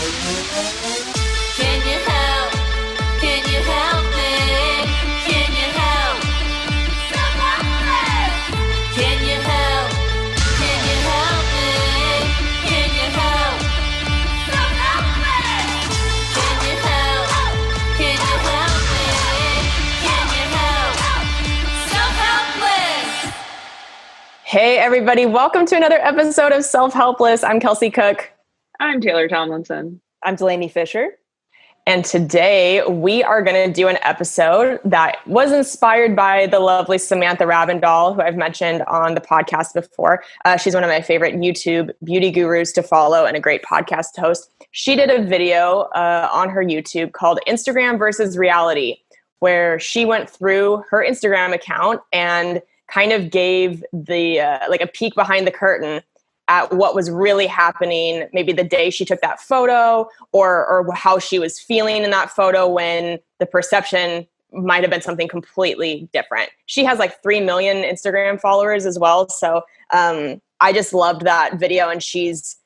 Can you help? Can you help me? Can you help? Self-Helpless! Can you help? Can you help me? Can you help? Self-Helpless! Can you help? Can you help me? Can you help? Self-Helpless! Hey everybody, welcome to another episode of Self-Helpless. I'm Kelsey Cook. I'm Taylor Tomlinson. I'm Delaney Fisher. And today we are going to do an episode that was inspired by the lovely Samantha Ravindall, who I've mentioned on the podcast before. She's one of my favorite YouTube beauty gurus to follow and a great podcast host. She did a video on her YouTube called Instagram versus Reality, where she went through her Instagram account and kind of gave the like a peek behind the curtain at what was really happening, maybe the day she took that photo or how she was feeling in that photo when the perception might have been something completely different. She has like 3 million Instagram followers as well. So I just loved that video, and she's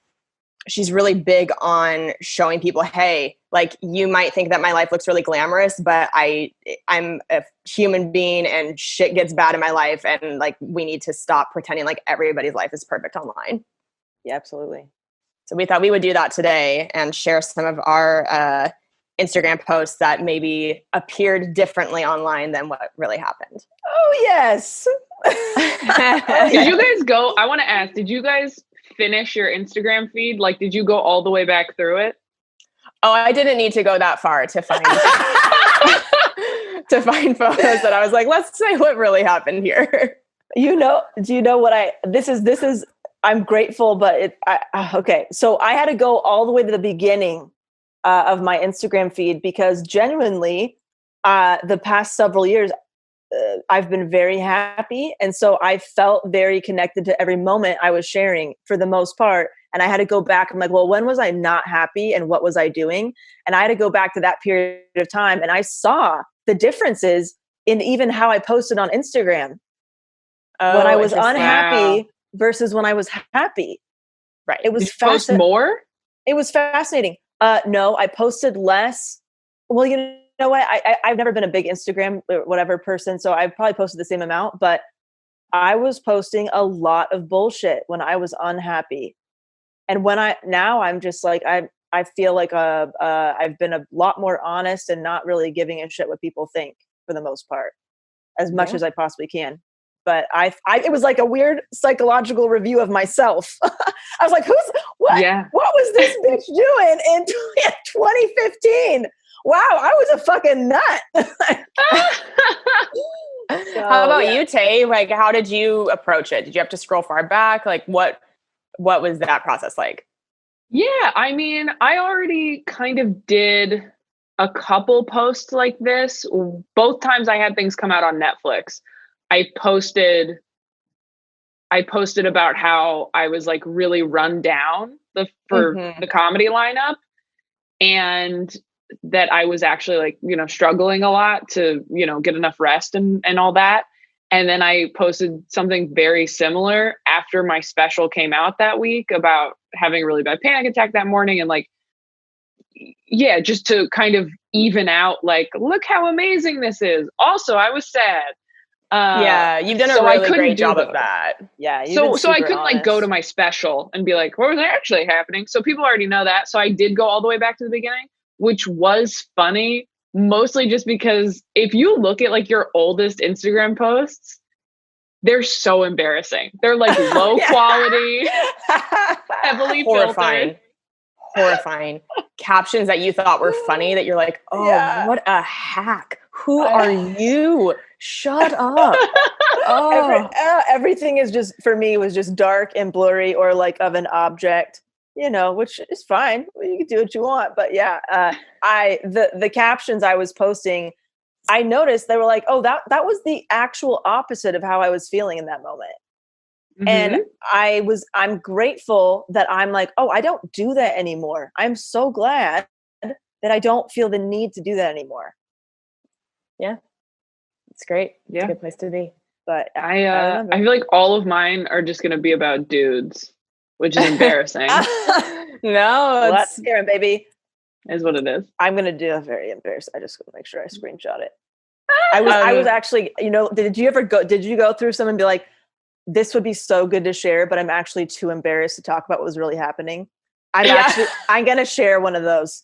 really big on showing people, hey, like, you might think that my life looks really glamorous, but I'm a human being and shit gets bad in my life. And like, we need to stop pretending like everybody's life is perfect online. Yeah, absolutely. So we thought we would do that today and share some of our Instagram posts that maybe appeared differently online than what really happened. Oh, yes. Did you guys go? I want to ask, did you guys finish your Instagram feed? Like, did you go all the way back through it? Oh, I didn't need to go that far to find to find photos that I was like, let's say what really happened here. Do you know what this is, I'm grateful, but okay. So I had to go all the way to the beginning of my Instagram feed because genuinely, the past several years, I've been very happy. And so I felt very connected to every moment I was sharing for the most part. And I had to go back. I'm like, well, when was I not happy and what was I doing? And I had to go back to that period of time. And I saw the differences in even how I posted on Instagram when I was unhappy versus when I was happy. Right. It was Did you post more? It was fascinating. No, I posted less. Well, you know what? I've never been a big Instagram or whatever person, so I probably posted the same amount, but I was posting a lot of bullshit when I was unhappy. And I'm just like, I feel like I've been a lot more honest and not really giving a shit what people think for the most part, as much as I possibly can. But it was like a weird psychological review of myself. I was like, what was this bitch doing in 2015? Wow, I was a fucking nut. How about you, Tay? Like, how did you approach it? Did you have to scroll far back? Like, what was that process like? Yeah, I mean, I already kind of did a couple posts like this. Both times I had things come out on Netflix. I posted about how I was like really run down for the comedy lineup, and that I was actually like, struggling a lot to, get enough rest and all that. And then I posted something very similar after my special came out that week about having a really bad panic attack that morning. And like, yeah, just to kind of even out, like, look how amazing this is. Also, I was sad. Yeah, you've done a really great job of that. Yeah. So I couldn't like go to my special and be like, what was actually happening? So people already know that. So I did go all the way back to the beginning, which was funny, mostly just because if you look at like your oldest Instagram posts, they're so embarrassing. They're like low quality, heavily filtered. Horrifying. Captions that you thought were funny that you're like, oh, what a hack. Who are you? Shut up. Everything is just, for me, was just dark and blurry or like of an object, which is fine. You can do what you want. But yeah, the captions I was posting, I noticed they were like, oh, that was the actual opposite of how I was feeling in that moment. Mm-hmm. And I'm grateful that I'm like, oh, I don't do that anymore. I'm so glad that I don't feel the need to do that anymore. Yeah. It's great. It's a good place to be. But I feel like all of mine are just going to be about dudes. which is embarrassing. No, Let's hear it, baby. Is what it is. I'm gonna do a very embarrassed. I just want to make sure I screenshot it. I was actually, did you go through some and be like, this would be so good to share, but I'm actually too embarrassed to talk about what was really happening? I'm gonna share one of those.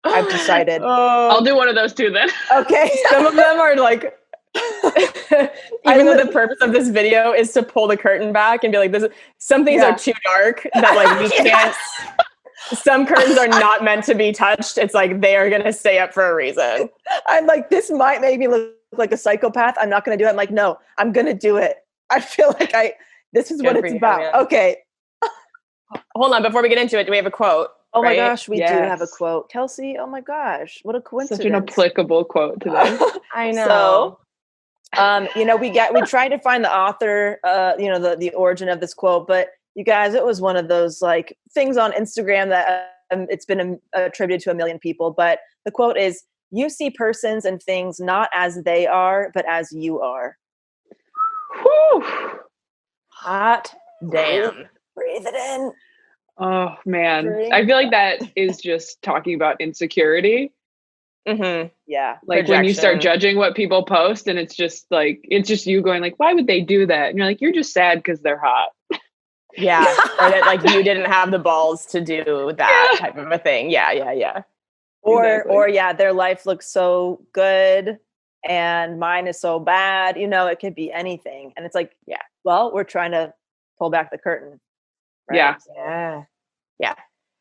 I've decided. I'll do one of those too then. Okay. Some of them are like, even though the purpose of this video is to pull the curtain back and be like, some things are too dark that like we can't. Some curtains are not meant to be touched. It's like they are going to stay up for a reason. I'm like, this might make me look like a psychopath. I'm not going to do it. I'm like, no, I'm going to do it. I feel like this is what it's about. Man. Okay. Hold on. Before we get into it, do we have a quote? Oh my gosh, we do have a quote. Kelsey, oh my gosh, what a coincidence. Such an applicable quote today. I know. So, we tried to find the author, the origin of this quote, but you guys, it was one of those like things on Instagram that it's been attributed to a million people. But the quote is, "You see persons and things not as they are, but as you are." Whew. Hot damn. Breathe it in. Oh man, I feel like that is just talking about insecurity. Mm-hmm. Yeah, like projection. When you start judging what people post, and it's just you going like, "Why would they do that?" And you're like, "You're just sad because they're hot." Yeah, or that like you didn't have the balls to do that type of a thing. Yeah. Or their life looks so good and mine is so bad. It could be anything, and it's like, well, we're trying to pull back the curtain. Right? Yeah.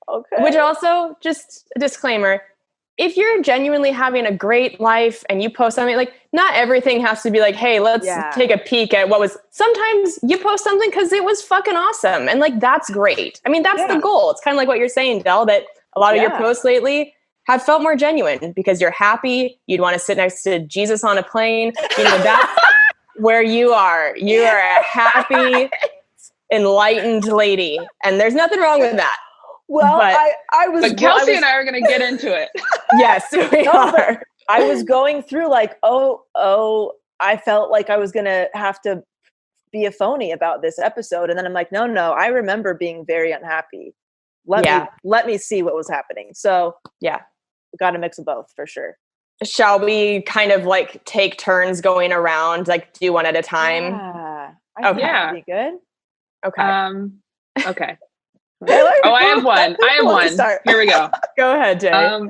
Okay. Which also, just a disclaimer, if you're genuinely having a great life and you post something, like not everything has to be like, hey, let's take a peek at what was. Sometimes you post something because it was fucking awesome. And like, that's great. I mean, that's the goal. It's kind of like what you're saying, Del, that a lot of your posts lately have felt more genuine because you're happy. You'd want to sit next to Jesus on a plane. That's where you are. You are a happy, enlightened lady. And there's nothing wrong with that. Well, but Kelsey and I are going to get into it. Yes, we are. I was going through like, I felt like I was going to have to be a phony about this episode. And then I'm like, no, I remember being very unhappy. Let me see what was happening. So got a mix of both for sure. Shall we kind of like take turns going around, like do one at a time? Yeah. I think that'd be good. Okay. Okay. I have one. Here we go. Go ahead, Jay.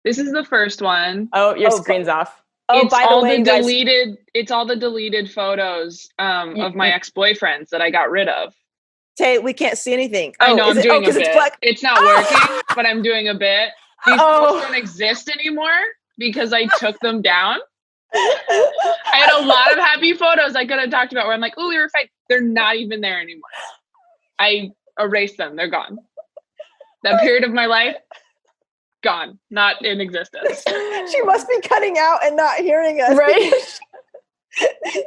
This is the first one. Oh, your screen's off. It's by the way, deleted. It's all the deleted photos of my ex-boyfriends that I got rid of. Tay, we can't see anything. I know I'm doing a bit. It's not working, but I'm doing a bit. These posts don't exist anymore because I took them down. I had a lot of happy photos I could have talked about where I'm like, "Oh, we were fine." They're not even there anymore. I erased them. They're gone. That period of my life, gone. Not in existence. She must be cutting out and not hearing us. Right?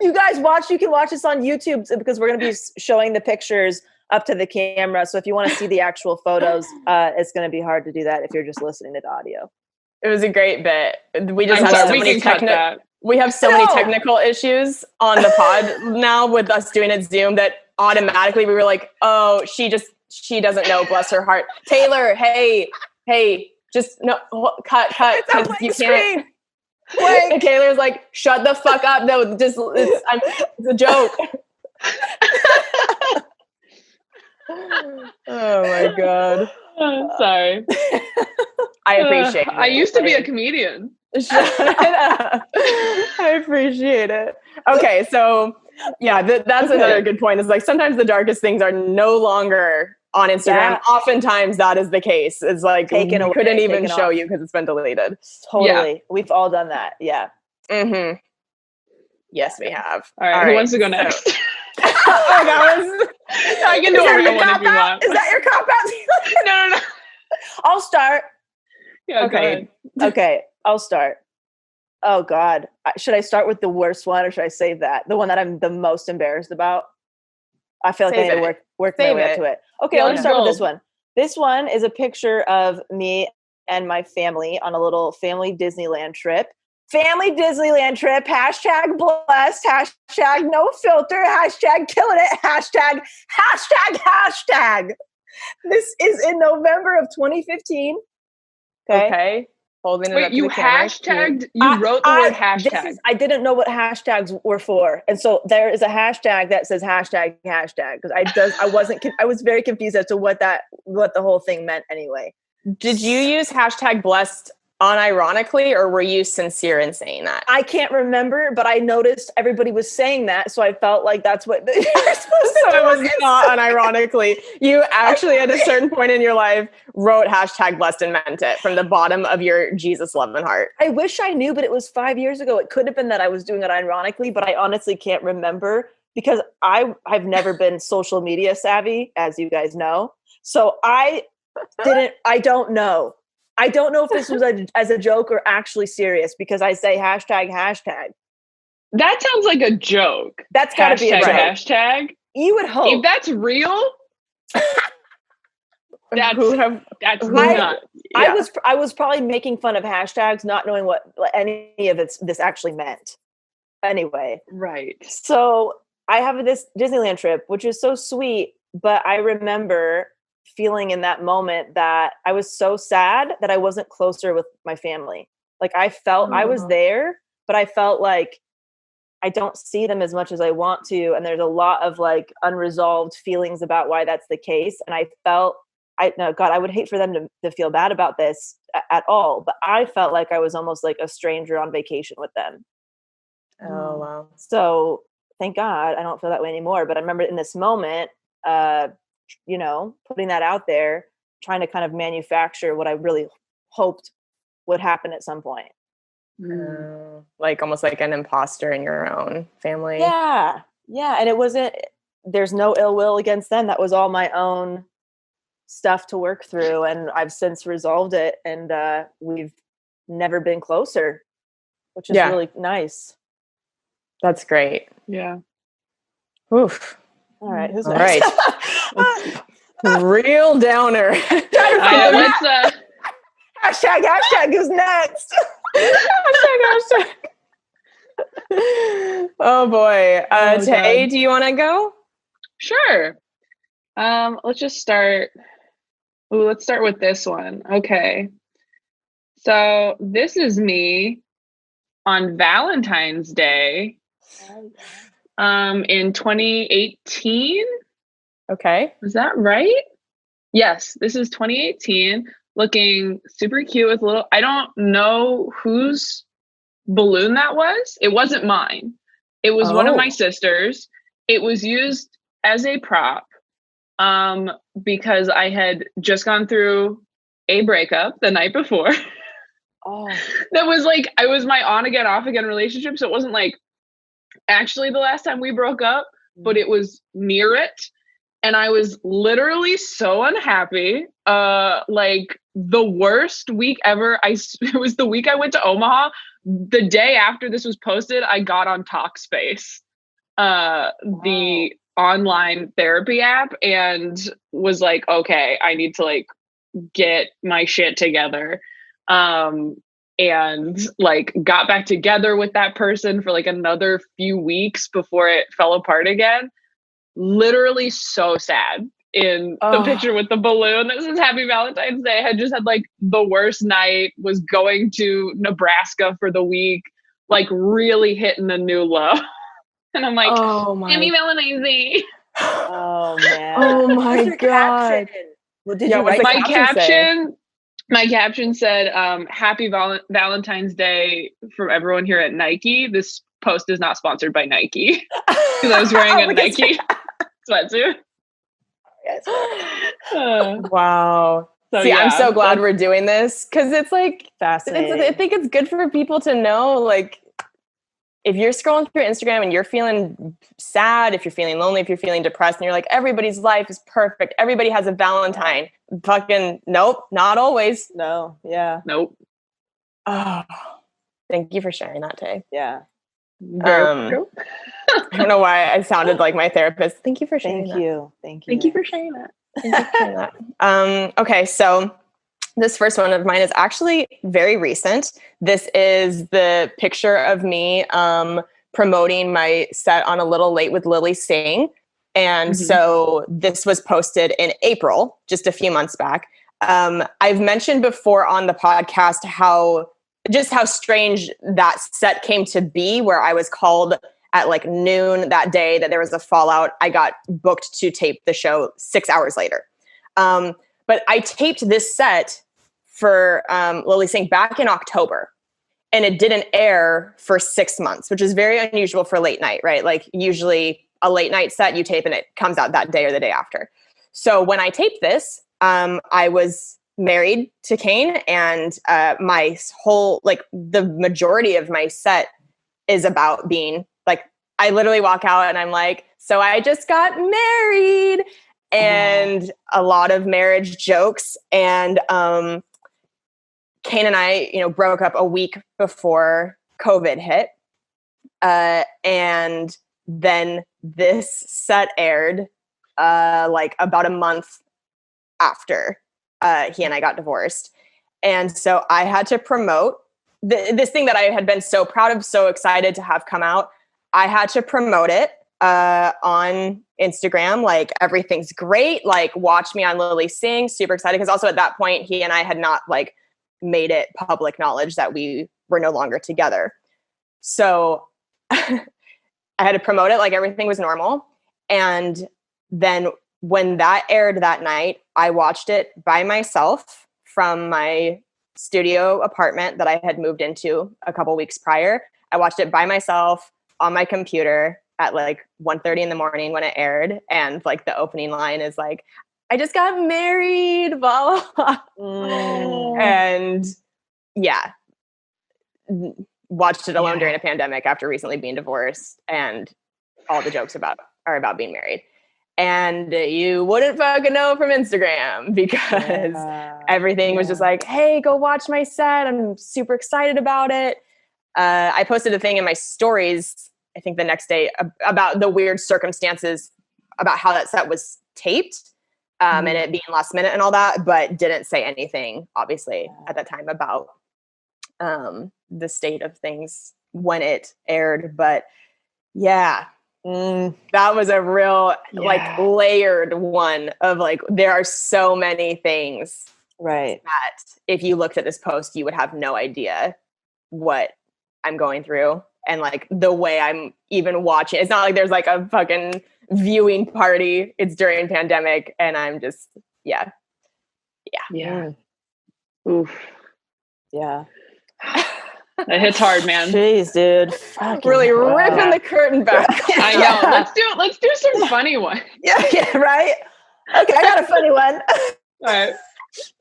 You guys you can watch this on YouTube because we're going to be showing the pictures up to the camera. So if you want to see the actual photos, it's going to be hard to do that if you're just listening to the audio. It was a great bit. We just have so many technical issues on the pod now with us doing it Zoom that automatically we were like, oh, she doesn't know, bless her heart. Taylor, hey, just no, cut. You can't. And Taylor's like, shut the fuck up. No, it's a joke. Oh my God. Sorry. I appreciate it. I used to be a comedian. Shut it up. I appreciate it. Okay, so that's another good point. Is like sometimes the darkest things are no longer on Instagram. Yeah. Oftentimes that is the case. It's like taken away, couldn't even show you because it's been deleted. Totally. We've all done that. Yeah. Mm-hmm. Yes, we have. All right. Who wants to go next? I can do a real one if you want. Is that your cop out? No. I'll start. Yeah, okay. Okay, I'll start. Oh God. Should I start with the worst one or should I save that? The one that I'm the most embarrassed about? I feel like I need to work my way up to it. Okay, let's start with this one. This one is a picture of me and my family on a little family Disneyland trip. Family Disneyland trip, hashtag blessed, hashtag no filter, hashtag killing it, hashtag. This is in November of 2015. Okay. Holding it up Wait, to you the camera. hashtagged, you wrote the word hashtag. I didn't know what hashtags were for. And so there is a hashtag that says hashtag because I was very confused as to what the whole thing meant anyway. Did you use hashtag blessed unironically, or were you sincere in saying that? I can't remember, but I noticed everybody was saying that, so I felt like that's what you're supposed to So do. it was not unironically. You actually, at a certain point in your life, wrote hashtag blessed and meant it from the bottom of your Jesus loving heart. I wish I knew, but it was 5 years ago. It could have been that I was doing it ironically, but I honestly can't remember because I've never been social media savvy, as you guys know. So I don't know. I don't know if this was as a joke or actually serious because I say hashtag. That sounds like a joke. That's got to be a joke. Hashtag. You would hope. If that's real, that's not. Yeah. I was probably making fun of hashtags, not knowing what any of this actually meant. Anyway. Right. So I have this Disneyland trip, which is so sweet, but I remember feeling in that moment that I was so sad that I wasn't closer with my family. Like I felt I was there, but I felt like I don't see them as much as I want to. And there's a lot of like unresolved feelings about why that's the case. And I felt, I would hate for them to feel bad about this at all. But I felt like I was almost like a stranger on vacation with them. Oh, wow. So thank God I don't feel that way anymore. But I remember in this moment, putting that out there, trying to kind of manufacture what I really hoped would happen at some point. Like almost like an imposter in your own family. Yeah. And there's no ill will against them. That was all my own stuff to work through. And I've since resolved it. And we've never been closer, which is really nice. That's great. Yeah. Oof. All right. Who's next? Real downer. Hashtag who's next? hashtag. Oh boy. Tay, do you want to go? Sure. Let's just start. Let's start with this one. Okay. So this is me on Valentine's Day. In 2018. Okay. Is that right? Yes, this is 2018. Looking super cute with I don't know whose balloon that was. It wasn't mine. It was one of my sisters. It was used as a prop because I had just gone through a breakup the night before. That was like, I was my on again, off again relationship. So it wasn't like actually the last time we broke up, but it was near it. And I was literally so unhappy. Like the worst week ever. It was the week I went to Omaha. The day after this was posted, I got on Talkspace, the online therapy app, and was like, okay, I need to like get my shit together. And like got back together with that person for like another few weeks before it fell apart again. Literally so sad in the picture with the balloon. This is Happy Valentine's Day. I had just had like the worst night, was going to Nebraska for the week, like really hitting a new low. And I'm like, Happy Valentine's Day. Oh man. Oh my God. What did you write? My caption said, Happy Valentine's Day from everyone here at Nike. This post is not sponsored by Nike because I was wearing a Nike sweatsuit. Wow. So, see, I'm so glad we're doing this because it's like fascinating. I think it's good for people to know, like, if you're scrolling through Instagram and you're feeling sad, if you're feeling lonely, if you're feeling depressed, and you're like, everybody's life is perfect, everybody has a Valentine. Fucking nope, not always. No, yeah. Nope. Oh, thank you for sharing that, Tay. Yeah. I don't know why I sounded like my therapist. Thank you for sharing that. Thank you for sharing that. Okay, so this first one of mine is actually very recent. This is the picture of me promoting my set on A Little Late with Lily Singh. And so this was posted in April, just a few months back. I've mentioned before on the podcast how strange that set came to be, where I was called at like noon that day that there was a fallout. I got booked to tape the show 6 hours later. But I taped this set for Lily Singh back in October, and it didn't air for 6 months, which is very unusual for late night, right? Like usually a late night set you tape and it comes out that day or the day after. So when I taped this, I was married to Kane, and my whole, like the majority of my set is about being like, I literally walk out and I'm like, so I just got married, and a lot of marriage jokes. And Kane and I, broke up a week before COVID hit. And then this set aired like about a month after he and I got divorced. And so I had to promote this thing that I had been so proud of, so excited to have come out. I had to promote it on Instagram, like everything's great, like watch me on Lily Singh, super excited. Because also at that point, he and I had not like made it public knowledge that we were no longer together. So I had to promote it like everything was normal. And then when that aired that night, I watched it by myself from my studio apartment that I had moved into a couple weeks prior. I watched it by myself on my computer at like 1:30 in the morning when it aired. And like the opening line is like, I just got married, blah, blah, blah. And yeah, watched it alone during a pandemic after recently being divorced. And all the jokes are about being married. And you wouldn't fucking know from Instagram because everything was just like, hey, go watch my set. I'm super excited about it. I posted a thing in my stories, I think the next day, about the weird circumstances about how that set was taped and it being last minute and all that, but didn't say anything, obviously, at that time about the state of things when it aired. But yeah. That was a real like layered one of like, there are so many things that if you looked at this post, you would have no idea what I'm going through. And like the way I'm even watching, it's not like there's like a fucking viewing party. It's during pandemic. And I'm just, yeah. Oof. Yeah. That hits hard, man. Jeez, dude. Really ripping the curtain back. I know. Let's do some funny ones. Yeah, right? Okay, I got a funny one. All right.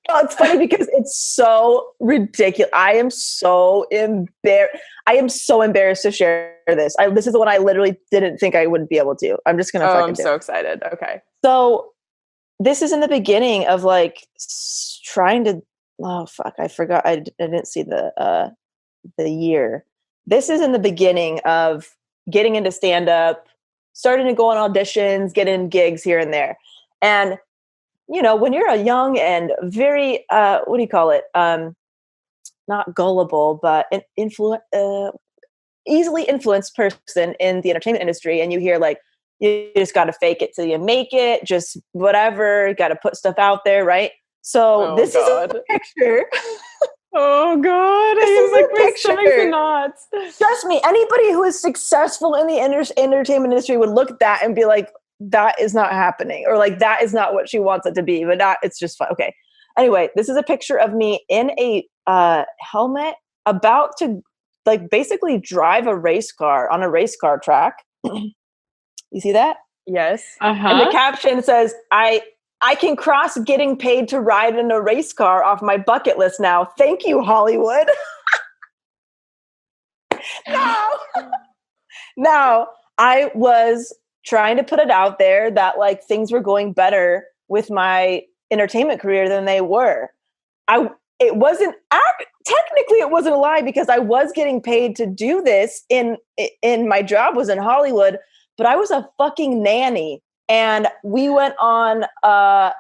Oh, it's funny because it's so ridiculous. I am so embarrassed to share this. This is the one I literally didn't think I would be able to. I'm just gonna I'm so excited. Okay. So this is in the beginning of like trying to. Oh fuck! I forgot. I didn't see the year. This is in the beginning of getting into stand-up, starting to go on auditions, getting gigs here and there. And, when you're a young and very, what do you call it? Not gullible, but an easily influenced person in the entertainment industry. And you hear like, you just got to fake it till you make it, just whatever, got to put stuff out there. Right. So this is a picture. Oh God! This is like picture. Knots. Trust me, anybody who is successful in the entertainment industry would look at that and be like, "That is not happening," or like, "That is not what she wants it to be." But it's just fun. Okay. Anyway, this is a picture of me in a helmet, about to like basically drive a race car on a race car track. You see that? Yes. And the caption says, I can cross getting paid to ride in a race car off my bucket list now. Thank you, Hollywood. Now, I was trying to put it out there that like things were going better with my entertainment career than they were. It wasn't a lie because I was getting paid to do this in my job was in Hollywood, but I was a fucking nanny. And we went on,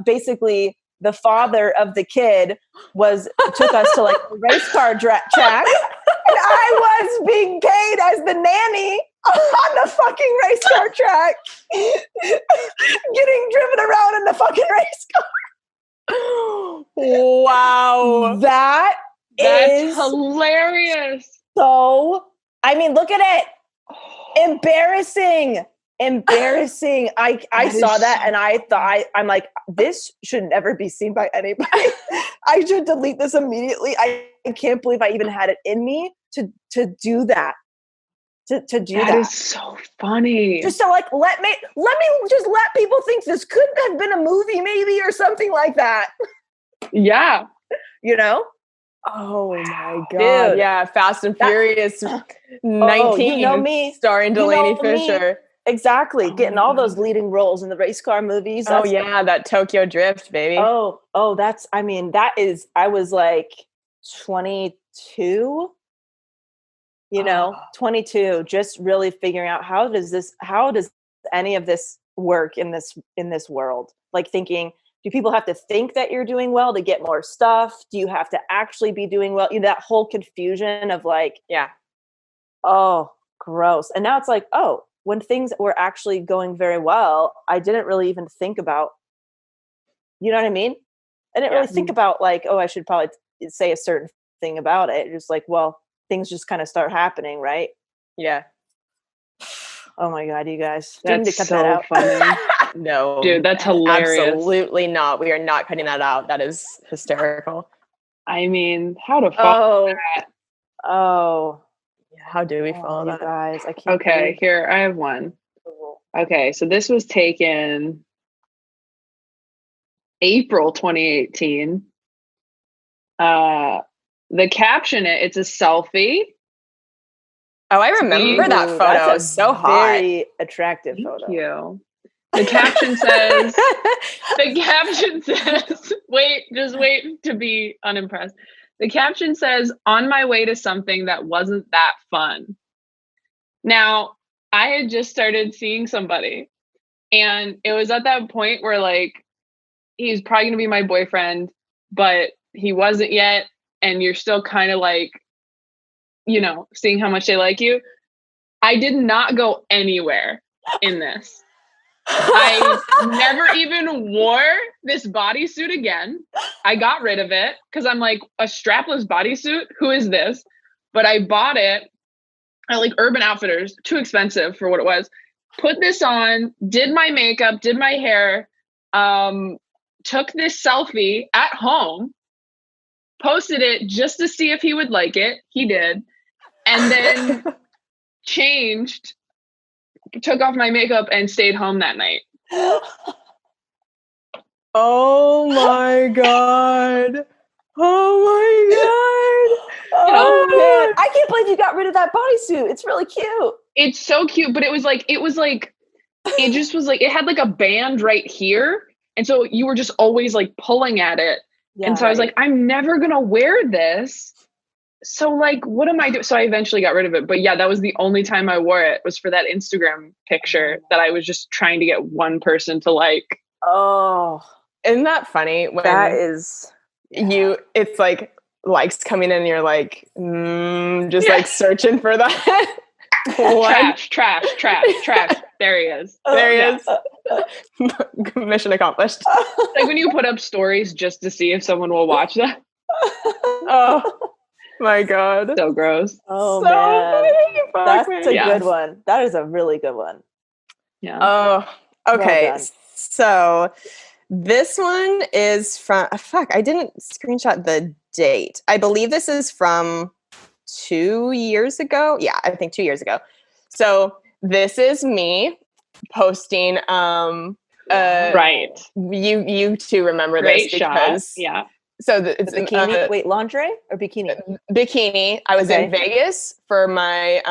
basically the father of the kid took us to like the race car track. And I was being paid as the nanny on the fucking race car track, getting driven around in the fucking race car. Wow. That's hilarious. So, I mean, look at it. Embarrassing. I saw that and I thought, I'm like, this should never be seen by anybody. I should delete this immediately. I can't believe I even had it in me to do that. To do that. That is so funny. Just to like, let me just let people think this could have been a movie maybe or something like that. Yeah. You know? Oh my God. Dude. Yeah. Fast and Furious 19. You know me. Starring Delaney Fisher. Me. Exactly. Getting all those leading roles in the race car movies. Oh yeah. That Tokyo Drift, baby. I was like 22, 22, just really figuring out how does any of this work in this world? Like thinking, do people have to think that you're doing well to get more stuff? Do you have to actually be doing well? That whole confusion of like, yeah. Oh, gross. And now it's like, oh, when things were actually going very well, I didn't really even think about, you know what I mean? I didn't really think about like, oh, I should probably say a certain thing about it. Just like, well, things just kind of start happening, right? Yeah. Oh my God, you guys. That's cut so that out. funny. No. Dude, that's hilarious. Absolutely not. We are not cutting that out. That is hysterical. I mean, how to follow that? Oh. How do we follow that? Guys, I can't. Okay, here, I have one. Okay, so this was taken April 2018. The caption, it's a selfie. Oh, I remember that photo. That's a so hot. Very attractive photo. Thank you. The caption says, wait to be unimpressed. The caption says, on my way to something that wasn't that fun. Now, I had just started seeing somebody, and it was at that point where like, he's probably going to be my boyfriend, but he wasn't yet. And you're still kind of like, seeing how much they like you. I did not go anywhere in this. I never even wore this bodysuit again. I got rid of it because I'm like, a strapless bodysuit? Who is this? But I bought it at like Urban Outfitters, too expensive for what it was. Put this on, did my makeup, did my hair, took this selfie at home, posted it just to see if he would like it. He did. And then changed, took off my makeup and stayed home that night. Oh my God. Oh my God. Oh man, I can't believe you got rid of that bodysuit. It's really cute. It's so cute, but it just was like, it had like a band right here. And so you were just always like pulling at it. Yeah, and so I was like, I'm never going to wear this. So like, what am I doing? So I eventually got rid of it. But yeah, that was the only time I wore it, was for that Instagram picture that I was just trying to get one person to like. Oh, isn't that funny? When that is it's like likes coming in and you're like, just like searking for that. Trash. There he is. There he is. Mission accomplished. Like when you put up stories just to see if someone will watch that. Oh my God. So gross. Oh so man. That's a good one. That is a really good one. Yeah. Oh, okay. Well done. So this one is from, I didn't screenshot the date. I believe this is from 2 years ago. Yeah, I think 2 years ago. So this is me posting, right. You two remember Great this because shot. Yeah. So it's the bikini. Wait, lingerie or bikini? Bikini. I was in Vegas for my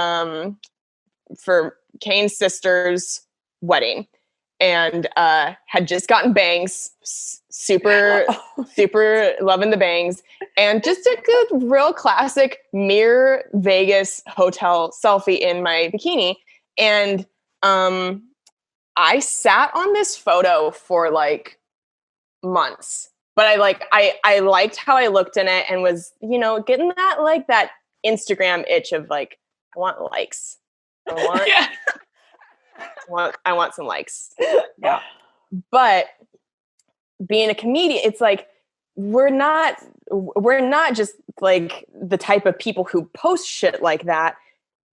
for Kane's sister's wedding, and had just gotten bangs. Super loving the bangs, and just took a real classic mirror Vegas hotel selfie in my bikini, and I sat on this photo for like months. But I liked how I looked in it and was, getting that like that Instagram itch of like, I want likes. I want some likes. Yeah. But being a comedian, it's like we're not just like the type of people who post shit like that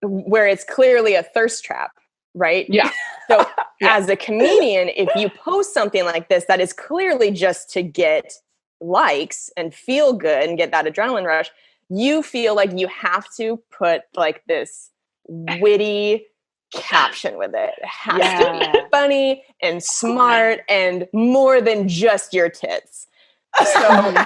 where it's clearly a thirst trap, right? Yeah. So as a comedian, if you post something like this that is clearly just to get likes and feel good and get that adrenaline rush, you feel like you have to put like this witty caption with it. It has to be funny and smart and more than just your tits. So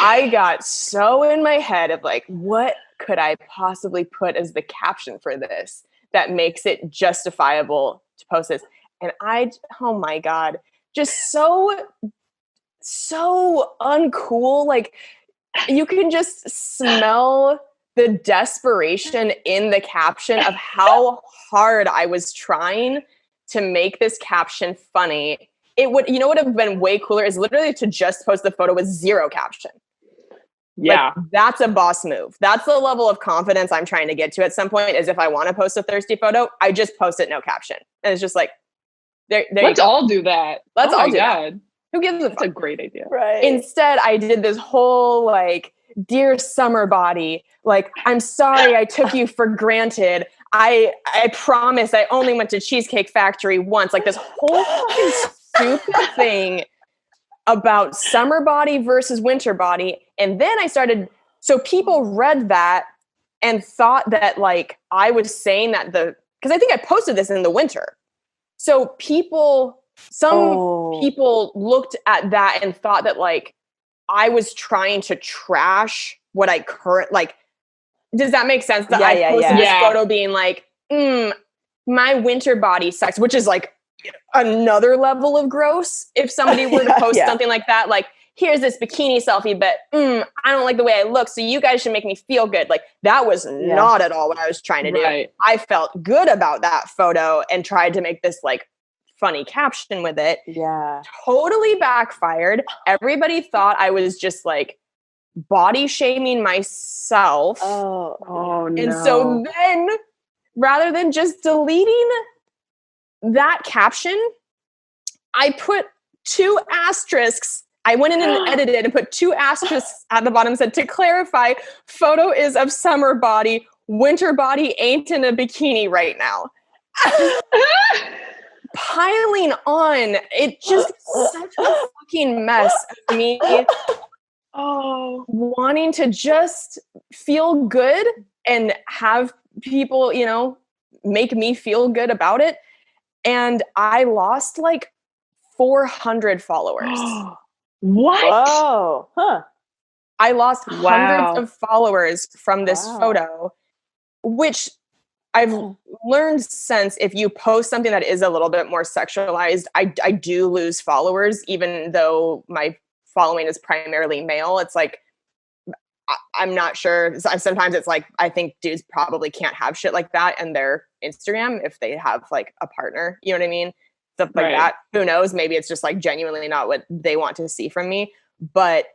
I got so in my head of like, what could I possibly put as the caption for this that makes it justifiable to post this? And oh my God, just so uncool. Like you can just smell the desperation in the caption of how hard I was trying to make this caption funny. It would have been way cooler is literally to just post the photo with zero caption. Yeah. Like, that's a boss move. That's the level of confidence I'm trying to get to at some point is if I want to post a thirsty photo, I just post it no caption. And it's just like, there Let's all do that. Let's all do that. that. Who gives a fuck? That's a great idea. Right. Instead, I did this whole like, dear summer body, like, I'm sorry I took you for granted. I promise I only went to Cheesecake Factory once. Like this whole fucking stupid thing about summer body versus winter body. And then so people read that and thought that like I was saying that because I think I posted this in the winter. So some people looked at that and thought that like I was trying to trash what I does that make sense? That I posted this photo being like, my winter body sucks, which is like another level of gross. If somebody were to post something like that, like, here's this bikini selfie, but I don't like the way I look, so you guys should make me feel good. Like that was not at all what I was trying to do. I felt good about that photo and tried to make this like funny caption with it. Yeah. Totally backfired. Everybody thought I was just like body shaming myself. Oh no. And so then rather than just deleting that caption, I put 2 asterisks. I went in and edited and put 2 asterisks at the bottom, said, to clarify, photo is of summer body, winter body ain't in a bikini right now. Piling on. It just such a fucking mess of me wanting to just feel good and have people, make me feel good about it. And I lost like 400 followers. What? Whoa. Huh. I lost hundreds of followers from this photo, which I've learned since if you post something that is a little bit more sexualized, I do lose followers, even though my following is primarily male. It's like, I'm not sure. Sometimes it's like, I think dudes probably can't have shit like that in their Instagram if they have like a partner, you know what I mean? Stuff like that. Who knows? Maybe it's just like genuinely not what they want to see from me. But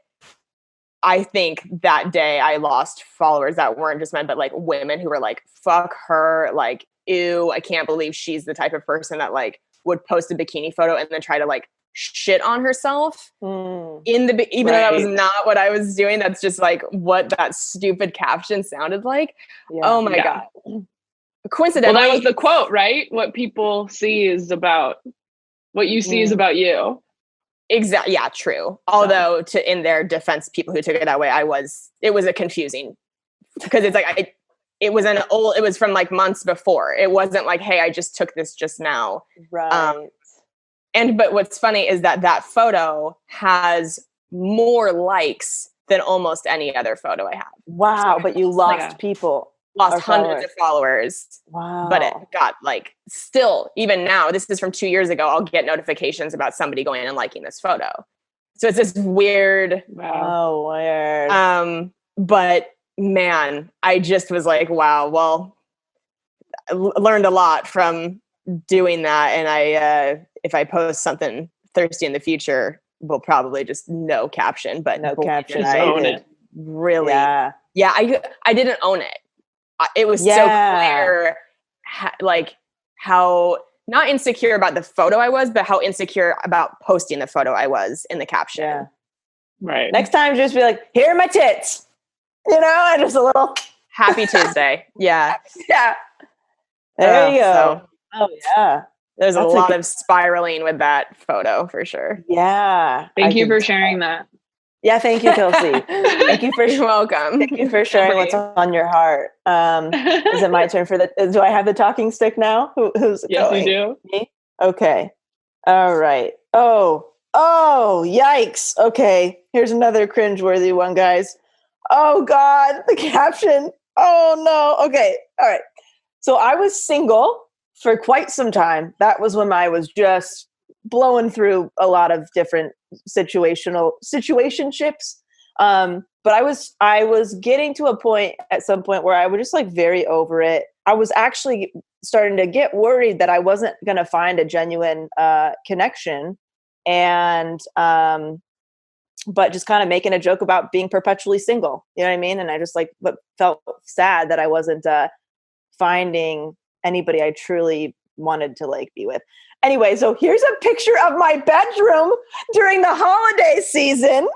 I think that day I lost followers that weren't just men, but like women who were like, fuck her. Like, ew, I can't believe she's the type of person that like would post a bikini photo and then try to like shit on herself even though that was not what I was doing. That's just like what that stupid caption sounded like. Oh my God. Coincidentally. Well, that was the quote, right? What people see is about what you see is about you. Exactly. Yeah, true. Although in their defense, people who took it that way, it was a confusing because it's like, it was from like months before. It wasn't like, hey, I just took this just now. Right. But what's funny is that photo has more likes than almost any other photo I have. Wow. So but you lost people. Lost hundreds of followers. Wow. But it got like, still, even now, this is from 2 years ago, I'll get notifications about somebody going and liking this photo. So it's this weird. Wow. Oh, weird. But man, I just was like, wow, well, I learned a lot from doing that. And if I post something thirsty in the future, we'll probably just no caption, but no caption. Just own it. Really? Yeah. I didn't own it. It was so clear like how not insecure about the photo I was, but how insecure about posting the photo I was in the caption. Yeah. Right. Next time, just be like, here are my tits. You know, and just a little Happy Tuesday. Yeah. yeah. There you go. So Oh yeah. there's a That's lot of spiraling with that photo for sure. Yeah. Thank you for sharing that. Yeah, thank you, Kelsey. Thank you for You're welcome. Thank you for sharing what's on your heart. Is it my turn for do I have the talking stick now? Who's Yes, going? you do. Me? Okay. All right. Oh, yikes. Okay. Here's another cringeworthy one, guys. Oh God, the caption. Oh no. Okay. All right. So I was single for quite some time. That was when I was just blowing through a lot of different situationships. But I was getting to a point at some point where I was just like very over it. I was actually starting to get worried that I wasn't going to find a genuine connection, and but just kind of making a joke about being perpetually single. You know what I mean? And I just like felt sad that I wasn't finding anybody I truly wanted to like be with. Anyway, so here's a picture of my bedroom during the holiday season.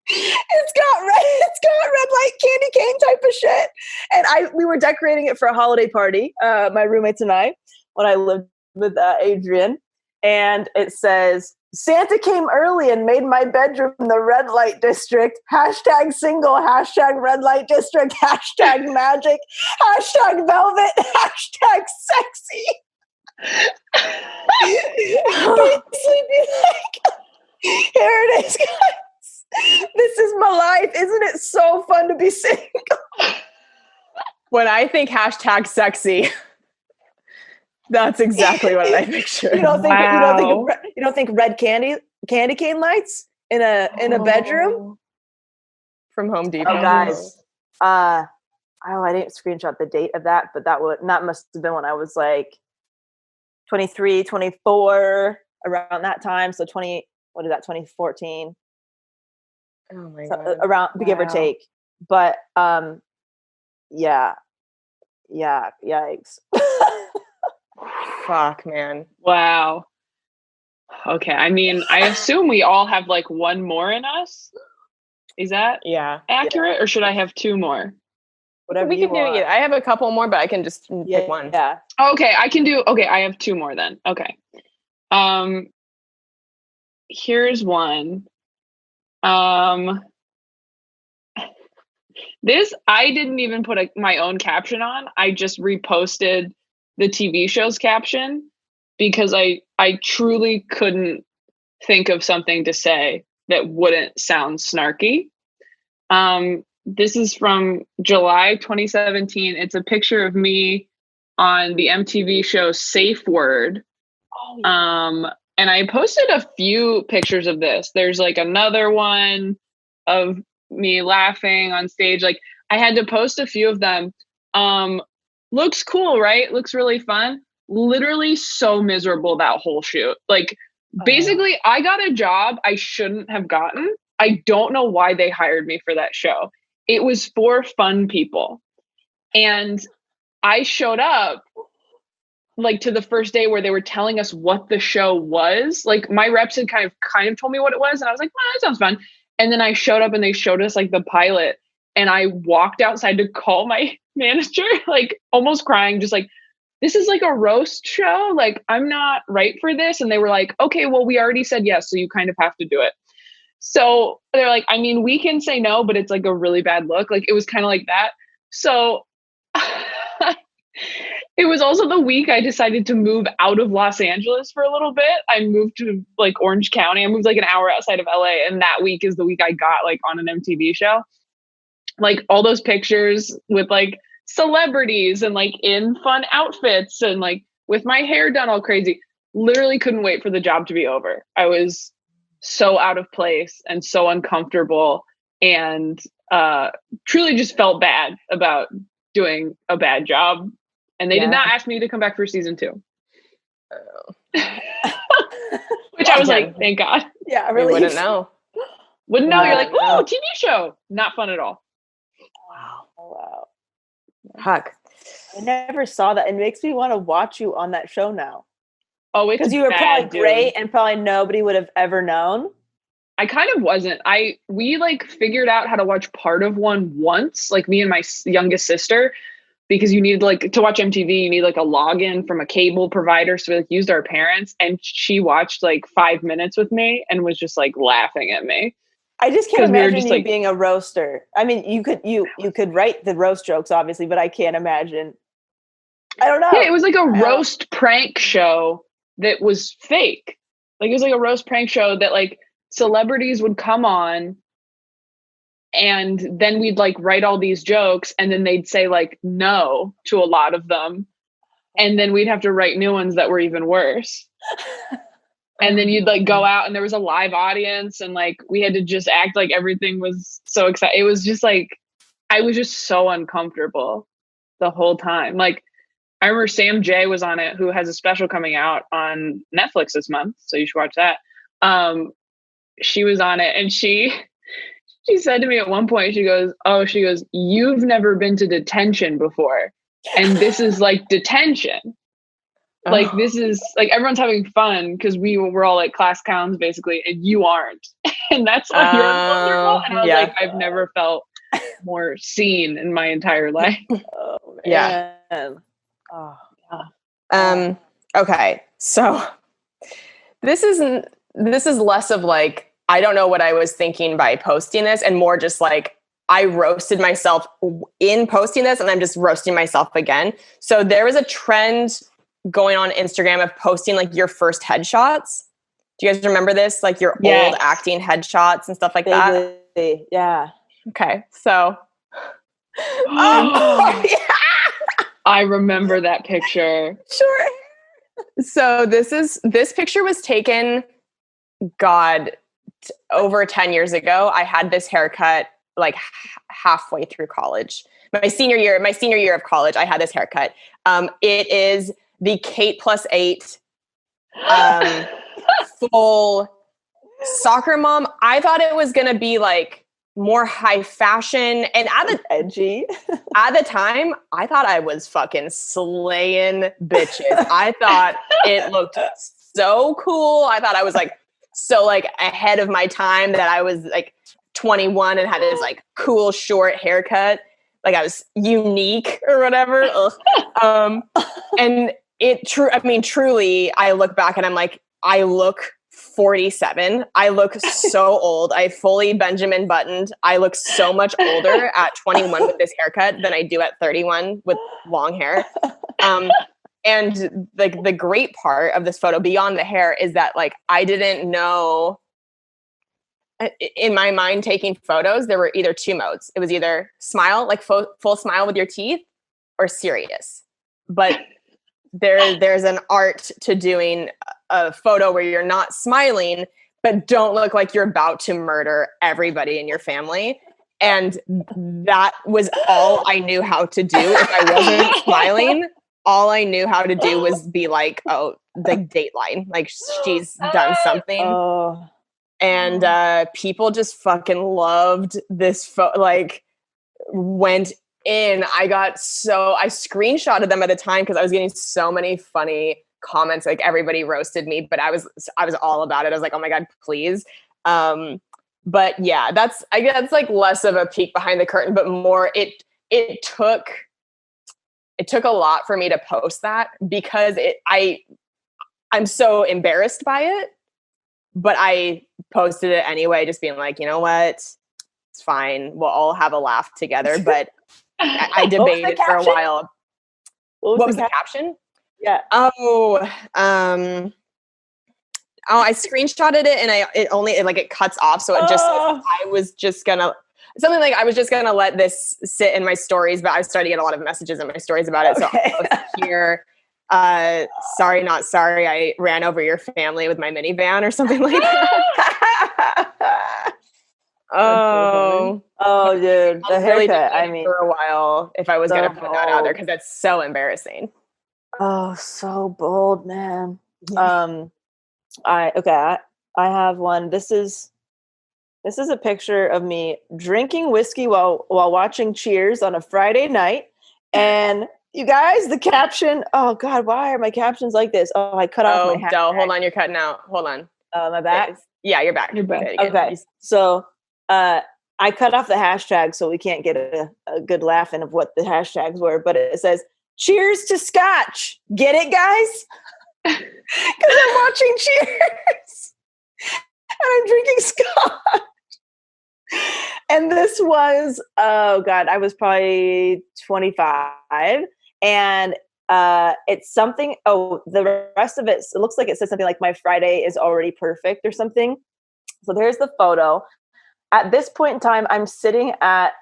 It's got red light candy cane type of shit. And we were decorating it for a holiday party, my roommates and I, when I lived with Adrian. And it says, Santa came early and made my bedroom the red light district. # single, # red light district, # magic, # velvet, # sexy. Basically be like, here it is, guys. This is my life. Isn't it so fun to be single? When I think # sexy, that's exactly what I picture. You don't think red candy cane lights in a bedroom from Home Depot. Oh, guys. I didn't screenshot the date of that, but that must have been when I was like 23, 24, around that time. So 2014. Oh my So, God. around give or take. But yeah, yikes. Fuck, man. Wow. Okay. I mean, I assume we all have like one more in us. Is that accurate, or should I have two more? Whatever we can do it. I have a couple more, but I can just pick one. Yeah. Okay, I can do. Okay, I have two more then. Okay. Here's one. This I didn't even put my own caption on. I just reposted the TV show's caption because I truly couldn't think of something to say that wouldn't sound snarky. This is from July 2017. It's a picture of me on the MTV show Safe Word. Oh, yeah. And I posted a few pictures of this. There's like another one of me laughing on stage. Like I had to post a few of them. Looks cool, right? Looks really fun. Literally so miserable that whole shoot. Like basically I got a job I shouldn't have gotten. I don't know why they hired me for that show. It was for fun people. And I showed up like to the first day where they were telling us what the show was. Like my reps had kind of told me what it was. And I was like, that sounds fun. And then I showed up and they showed us like the pilot, and I walked outside to call my manager, like almost crying, just like, this is like a roast show. Like I'm not right for this. And they were like, okay, well, we already said yes. So you kind of have to do it. So they're like, I mean, we can say no, but it's like a really bad look. Like it was kind of like that. So it was also the week I decided to move out of Los Angeles for a little bit. I moved to like Orange County. I moved like an hour outside of LA. And that week is the week I got like on an MTV show. Like all those pictures with like celebrities and like in fun outfits and like with my hair done all crazy. Literally couldn't wait for the job to be over. I was so out of place and so uncomfortable, and truly just felt bad about doing a bad job. And they did not ask me to come back for season 2. Which I was like, thank God. Yeah, I really wouldn't know. Wouldn't know. You're like, oh, TV show. Not fun at all. Wow. Fuck. I never saw that. It makes me want to watch you on that show now. Oh, it's Because you were bad, probably dude. great and probably nobody would have ever known. I kind of wasn't. We like figured out how to watch part of one once, like me and my youngest sister, because you needed like to watch MTV, you need like a login from a cable provider. So we like used our parents, and she watched like 5 minutes with me and was just like laughing at me. I just can't 'Cause we were imagine just, you like- being a roaster. I mean, you could write the roast jokes, obviously, but I can't imagine. I don't know. Yeah, it was like a roast prank show that was fake. Like it was like a roast prank show that like celebrities would come on, and then we'd like write all these jokes, and then they'd say like no to a lot of them, and then we'd have to write new ones that were even worse. And then you'd like go out and there was a live audience, and like we had to just act like everything was so exciting. It was just like, I was just so uncomfortable the whole time. Like I remember Sam J was on it, who has a special coming out on Netflix this month, so you should watch that. She was on it, and she said to me at one point, she goes, "You've never been to detention before, and this is like detention. Like this is like everyone's having fun because we're all like class clowns basically, and you aren't, and that's why you're uncomfortable." And I was like, I've never felt more seen in my entire life. Oh, man. Yeah. Oh, yeah. Okay. So this is less of like, I don't know what I was thinking by posting this, and more just like I roasted myself in posting this, and I'm just roasting myself again. So there was a trend going on Instagram of posting like your first headshots. Do you guys remember this? Like your old acting headshots and stuff like that? Yeah. Okay. So Yeah. I remember that picture. Sure. So this picture was taken, over 10 years ago. I had this haircut like halfway through college. My senior year of college, I had this haircut. It is the Kate +8 full soccer mom. I thought it was going to be like more high fashion, and edgy. At the time, I thought I was fucking slaying bitches. I thought it looked so cool. I thought I was like so like ahead of my time, that I was like 21 and had this like cool short haircut. Like I was unique or whatever. And truly, I look back and I'm like, I look 47. I look so old. I fully Benjamin buttoned. I look so much older at 21 with this haircut than I do at 31 with long hair. And like the great part of this photo beyond the hair is that like I didn't know, in my mind taking photos, there were either two modes. It was either smile, like full smile with your teeth, or serious. But there's an art to doing a photo where you're not smiling, but don't look like you're about to murder everybody in your family. And that was all I knew how to do. If I wasn't smiling, all I knew how to do was be like, oh, the Dateline, like she's done something. Oh. And people just fucking loved this photo, like went in. I screenshotted them at the time because I was getting so many funny comments. Like everybody roasted me, but I was all about it. I was like, oh my God, please. But yeah, I guess like less of a peek behind the curtain, but more it took a lot for me to post that, because I'm so embarrassed by it, but I posted it anyway, just being like, you know what? It's fine. We'll all have a laugh together. But I debated for a while. What was the caption? Yeah. I screenshotted it, and it cuts off. So it just, I was just gonna let this sit in my stories, but I started to get a lot of messages in my stories about it. Okay. So I'll post here. Sorry, not sorry. I ran over your family with my minivan or something like that. Oh, dude, the haircut. I mean, for a while, if I was going to put that out there, because that's so embarrassing. Oh, so bold, man. Yeah. I have one. This is a picture of me drinking whiskey while watching Cheers on a Friday night, And you guys, the caption, oh God, why are my captions like this? Oh, I cut off my hashtag. Del, hold on, you're cutting out. Hold on. My back? Yeah, you're back. You're back. Okay. So I cut off the hashtag so we can't get a good laughing of what the hashtags were, but it says, cheers to scotch. Get it, guys? Because I'm watching Cheers and I'm drinking scotch. And this was, oh God, I was probably 25. And it's something, the rest of it looks like it says something like my Friday is already perfect or something. So there's the photo. At this point in time, I'm sitting at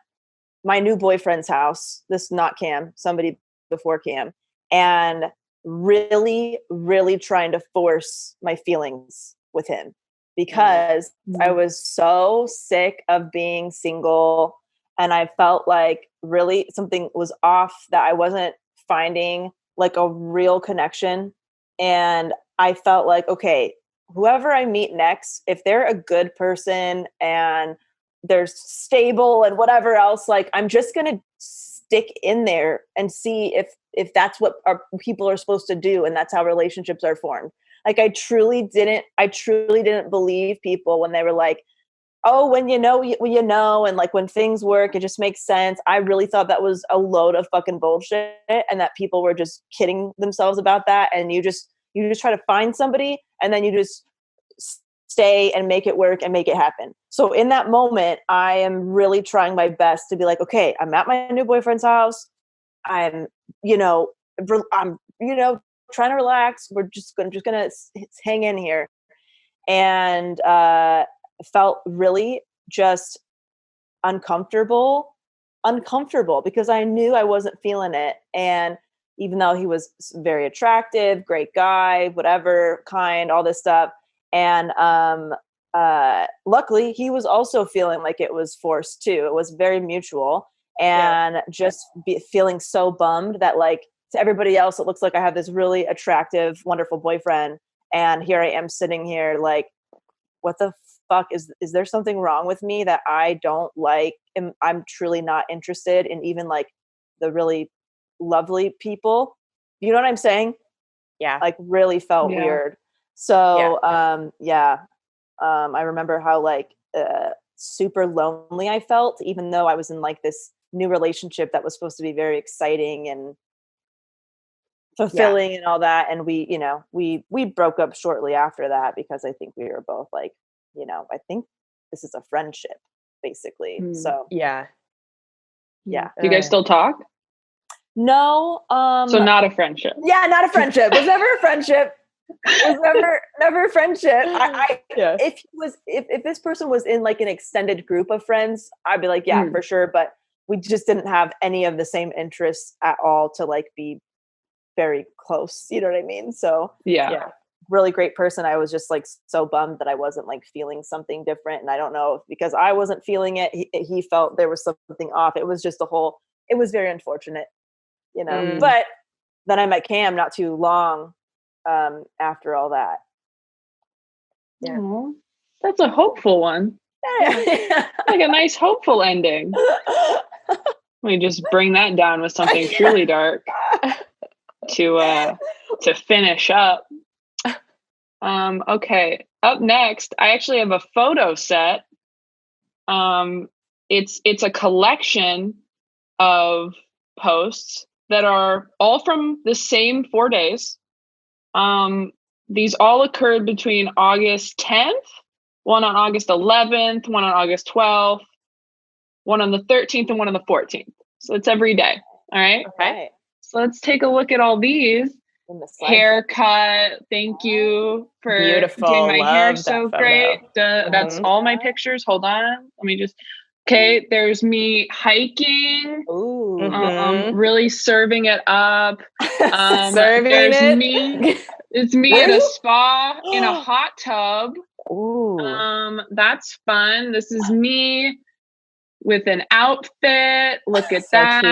my new boyfriend's house. This is not Cam, somebody before Cam. And really, really trying to force my feelings with him because I was so sick of being single. And I felt like really something was off, that I wasn't finding like a real connection. And I felt like, okay, whoever I meet next, if they're a good person and they're stable and whatever else, like I'm just going to stick in there and see if that's what our people are supposed to do. And that's how relationships are formed. Like I truly didn't believe people when they were like, oh, when you know, you know, and like when things work, it just makes sense. I really thought that was a load of fucking bullshit and that people were just kidding themselves about that. And you just try to find somebody and then you just stay and make it work and make it happen. So in that moment, I am really trying my best to be like, okay, I'm at my new boyfriend's house. I'm trying to relax. We're just gonna hang in here. And felt really just uncomfortable because I knew I wasn't feeling it. And even though he was very attractive, great guy, whatever, kind, all this stuff. And luckily he was also feeling like it was forced too. It was very mutual. And just feeling so bummed that like to everybody else, it looks like I have this really attractive, wonderful boyfriend. And here I am sitting here like, what the fuck is there something wrong with me that I don't like? I'm truly not interested in even like the really lovely people. You know what I'm saying? Yeah. Like really felt weird. So, I remember how like super lonely I felt, even though I was in like this new relationship that was supposed to be very exciting and fulfilling and all that. And we broke up shortly after that because I think we were both like, I think this is a friendship basically. So yeah. Do you guys still talk? No. So not a friendship. Yeah, not a friendship. It was never a friendship. It was never a friendship. If this person was in like an extended group of friends, I'd be like, yeah, for sure. But we just didn't have any of the same interests at all to like be very close. You know what I mean? So yeah. Really great person. I was just like so bummed that I wasn't like feeling something different. And I don't know if because I wasn't feeling it, he felt there was something off. It was just it was very unfortunate, but then I met Cam not too long after all that. Yeah. Aww, that's a hopeful one. Like a nice hopeful ending. Let me just bring that down with something truly dark to finish up. Okay, up next, I actually have a photo set. It's a collection of posts that are all from the same 4 days. These all occurred between August 10th, one on August 11th, one on August 12th, one on the 13th, and one on the 14th. So it's every day. All right. Okay. So let's take a look at all these. Haircut. Thank you for beautiful. doing my hair photo. so great. That's all my pictures. Hold on. Let me just. Okay, there's me hiking. Ooh. Really serving it up. There's me. It's me at a spa in a hot tub. Ooh. That's fun. This is me with an outfit. Look at that.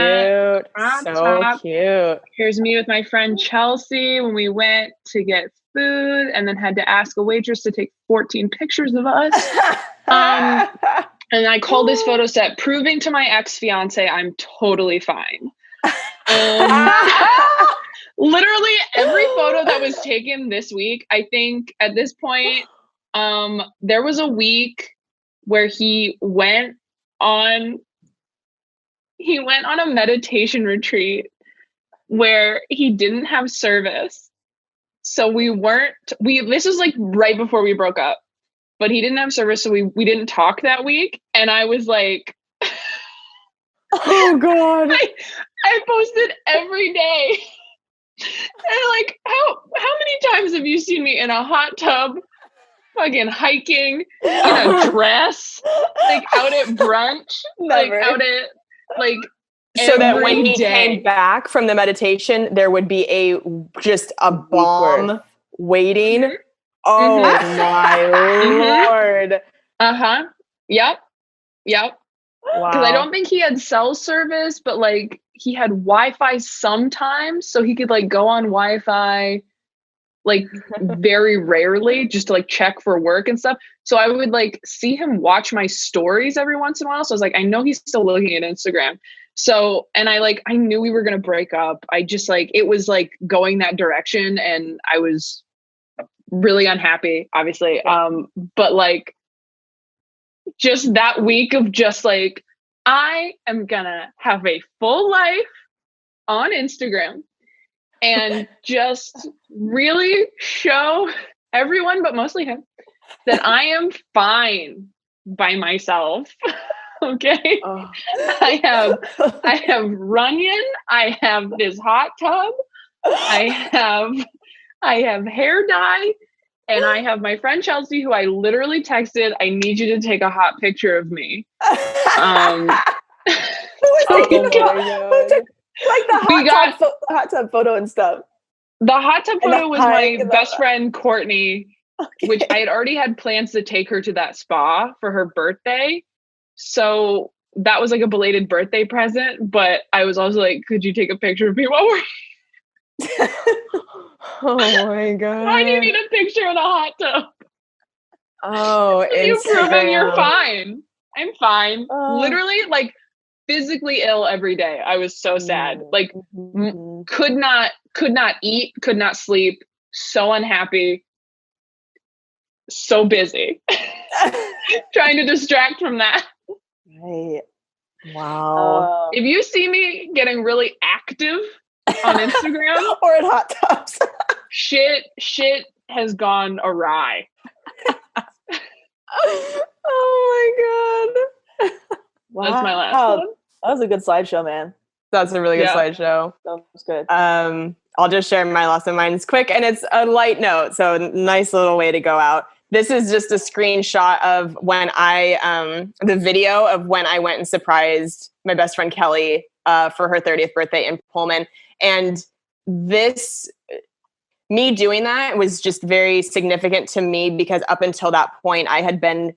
So cute. Here's me with my friend Chelsea when we went to get food and then had to ask a waitress to take 14 pictures of us. And I call this photo set proving to my ex-fiance I'm totally fine. Literally every photo that was taken this week, I think at this point, there was a week where he went on a meditation retreat where he didn't have service. So this was like right before we broke up, but he didn't have service. So we didn't talk that week. And I was like, oh God. I posted every day. And like, how many times have you seen me in a hot tub, fucking hiking, in a dress, like out at brunch, Never. like out at like so that when he day. came back from the meditation, there would be a bomb waiting. Mm-hmm. Oh my Lord. Uh-huh. Yep. Wow. Because I don't think he had cell service, but like he had Wi-Fi sometimes, so he could like go on Wi-Fi like very rarely just to like check for work and stuff. So I would like see him watch my stories every once in a while. So I was like, I know he's still looking at Instagram. So, and I knew we were going to break up. I just like, it was like going that direction and I was really unhappy, obviously. But like, just that week of just like, I am gonna have a full life on Instagram and just really show everyone, but mostly him, that I am fine by myself. Okay. Oh. I have Runyon. I have this hot tub. I have hair dye. And I have my friend Kelsey, who I literally texted, I need you to take a hot picture of me. Like the hot tub photo and stuff. The hot tub photo was my best friend, Courtney, okay. which I had already had plans to take her to that spa for her birthday. So that was like a belated birthday present. But I was also like, could you take a picture of me while we're oh my God. Why do you need a picture in a hot tub? Oh, you proving you're fine. I'm fine. Literally, like physically ill every day. I was so sad. Like could not eat, could not sleep. So unhappy. So busy. Trying to distract from that. Right. Wow. If you see me getting really active on Instagram or in hot tubs, shit has gone awry. Oh my God. Wow. That's my last one. That was a good slideshow, man. That's a really good slideshow. That was good. I'll just share my last one. Mine's quick and it's a light note. So nice little way to go out. This is just a screenshot of when the video of when I went and surprised my best friend Kelly for her 30th birthday in Pullman. And me doing that was just very significant to me because up until that point, I had been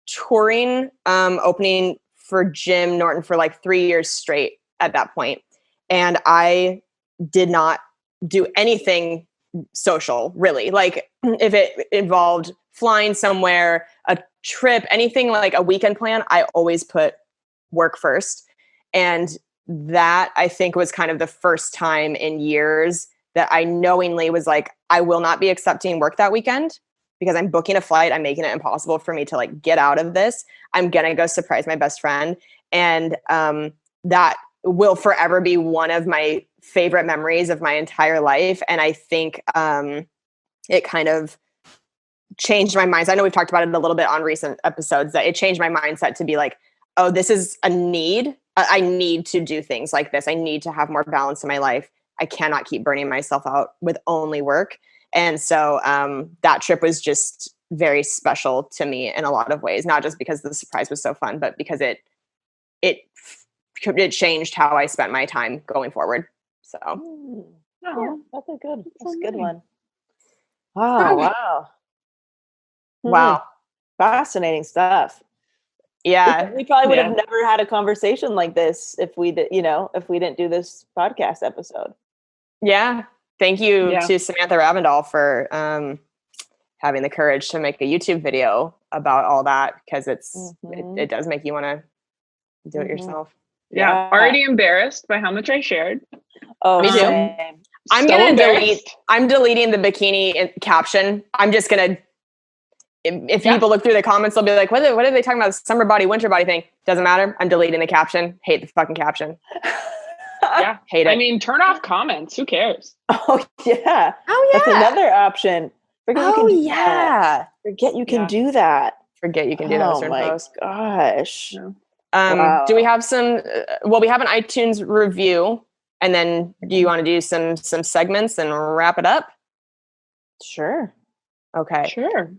touring, opening for Jim Norton for like 3 years straight at that point. And I did not do anything social, really. Like if it involved flying somewhere, a trip, anything like a weekend plan, I always put work first. And that I think was kind of the first time in years that I knowingly was like, I will not be accepting work that weekend because I'm booking a flight. I'm making it impossible for me to like get out of this. I'm going to go surprise my best friend. And that will forever be one of my favorite memories of my entire life. And I think it kind of changed my mindset. I know we've talked about it a little bit on recent episodes, that it changed my mindset to be like, oh, this is a need. I need to do things like this. I need to have more balance in my life. I cannot keep burning myself out with only work. And so that trip was just very special to me in a lot of ways, not just because the surprise was so fun, but because it changed how I spent my time going forward. So yeah, that's a good one. Wow. Wow. Wow. Fascinating stuff. Yeah. We probably would have never had a conversation like this if we didn't do this podcast episode. Yeah. Thank you to Samantha Ravendall for having the courage to make a YouTube video about all that, because it does make you want to do it yourself. Yeah. Already embarrassed by how much I shared. Oh, Me too. same. I'm So gonna embarrassed. I'm deleting the bikini caption. I'm just gonna. If Yeah. people look through the comments, they'll be like, what are they talking about? Summer body, winter body thing. Doesn't matter. I'm deleting the caption. Hate the fucking caption. Yeah. Hate it. I mean, turn off comments. Who cares? Oh yeah. Oh, That's yeah. another option. Forget you can do that. Forget you can Yeah. do that. Forget you can do that with Oh certain my posts. gosh. No. Wow. Do we have some? Well, we have an iTunes review, and then do you want to do some segments and wrap it up? Sure. Okay. Sure.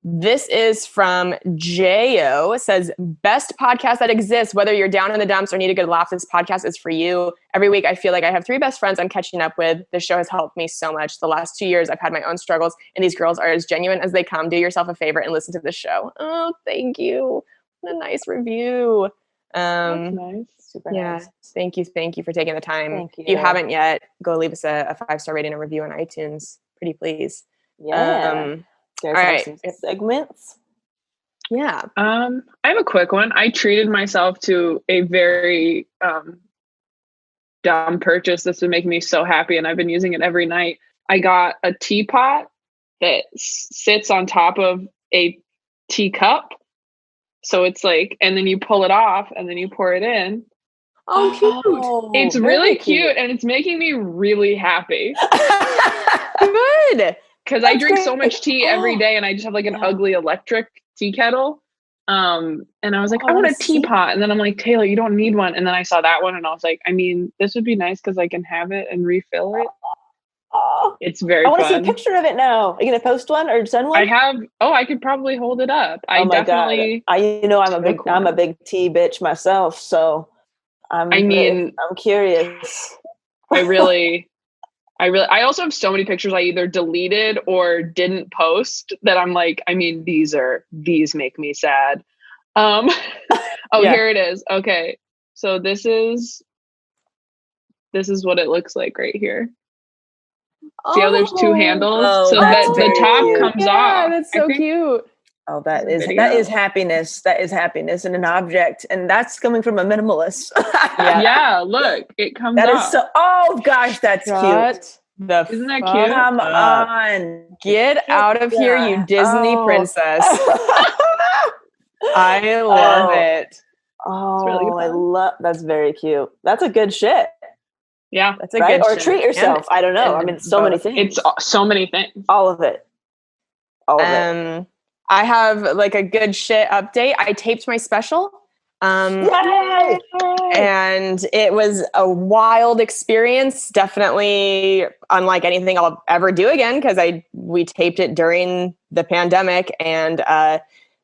This is from Jo. It says, best podcast that exists. Whether you're down in the dumps or need a good laugh, this podcast is for you. Every week, I feel like I have 3 best friends I'm catching up with. This show has helped me so much. The last 2 years, I've had my own struggles, and these girls are as genuine as they come. Do yourself a favor and listen to the show. Oh, thank you. What a nice review. That's nice. Super Yeah. nice. Thank you for taking the time. Thank If you you. haven't yet, go leave us a 5-star rating and review on iTunes. Pretty please. Yeah. All There's right. some segments. Yeah. I have a quick one. I treated myself to a very dumb purchase that's been making me so happy, and I've been using it every night. I got a teapot that sits on top of a teacup. So it's like, and then you pull it off and then you pour it in. Oh, cute. It's very really cute and it's making me really happy Good. because I That's drink so great. much tea every Oh. day and I just have like an Yeah. ugly electric tea kettle. And I was like, Oh, I want I a see. teapot. And then I'm like, Taylor, you don't need one. And then I saw that one and I was like, I mean, this would be nice because I can have it and refill it. Oh, It's very I want to see a fun. picture of it now. Are you gonna post one or send one? I have, I could probably hold it up. Oh my definitely, god! I'm a really big cool. I'm a big tea bitch myself, so I'm curious. I also have so many pictures I either deleted or didn't post that I'm like, I mean, these make me sad. Oh, Yeah. Here it is. Okay. So this is what it looks like right here. See how there's 2 handles? Oh, so that's the very top cute. comes off. That's I so think- cute. Oh, There's a that video. is happiness. That is happiness in an object, and that's coming from a minimalist. Yeah, look, it comes That off. is so. Oh gosh, that's cute. Shut the Isn't that fuck cute? Come up. on, Get out of here, you Disney Oh. princess. I love it. Oh, really I fun. love. That's very cute. That's a good shit, Yeah, That's a right? good Or shit. treat yourself. I don't know. I mean, so many both. things. it's so many things. All of it. All of it. I have like a good shit update. I taped my special. Yay! And it was a wild experience. Definitely unlike anything I'll ever do again because we taped it during the pandemic, and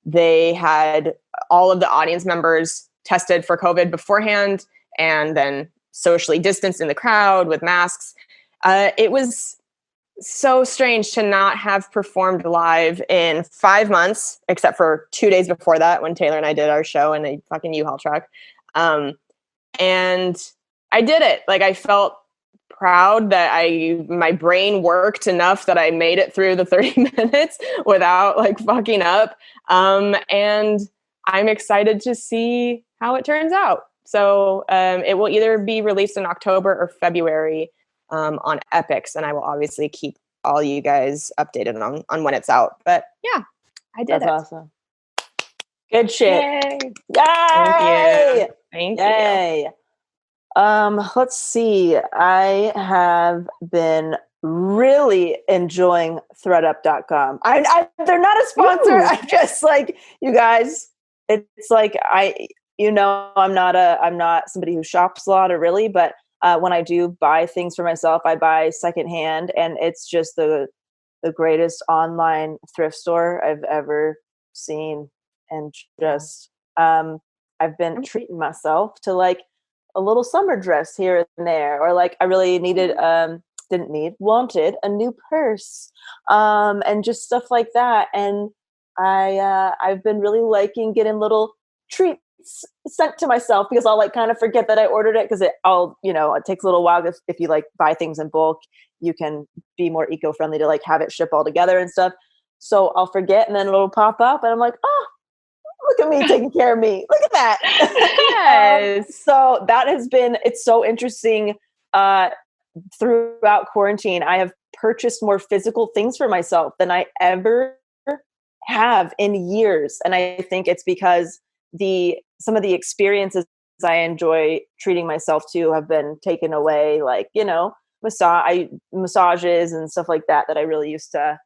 they had all of the audience members tested for COVID beforehand, and then socially distanced in the crowd with masks. It was so strange to not have performed live in 5 months, except for 2 days before that when Taylor and I did our show in a fucking U-Haul truck. And I did it. Like, I felt proud that my brain worked enough that I made it through the 30 minutes without like fucking up. And I'm excited to see how it turns out. So it will either be released in October or February on Epics, and I will obviously keep all you guys updated on when it's out. But yeah, I did. That's awesome. Good shit. Yay. Yay! Thank you. Yay. Let's see. I have been really enjoying threadup.com. They're not a sponsor. Ooh. I'm just like, you guys, it's like I'm not somebody who shops a lot or really, but when I do buy things for myself, I buy secondhand, and it's just the greatest online thrift store I've ever seen. And just I've been treating myself to like a little summer dress here and there, or like I really wanted a new purse, and just stuff like that. And I've been really liking getting little treats sent to myself, because I'll like kind of forget that I ordered it, because it takes a little while. If you like buy things in bulk, you can be more eco-friendly to like have it ship all together and stuff. So I'll forget, and then it'll pop up, and I'm like, oh, look at me taking care of me. Look at that. Yes. So that has been, it's so interesting throughout quarantine, I have purchased more physical things for myself than I ever have in years. And I think it's because some of the experiences I enjoy treating myself to have been taken away, like, massages and stuff like that I really used to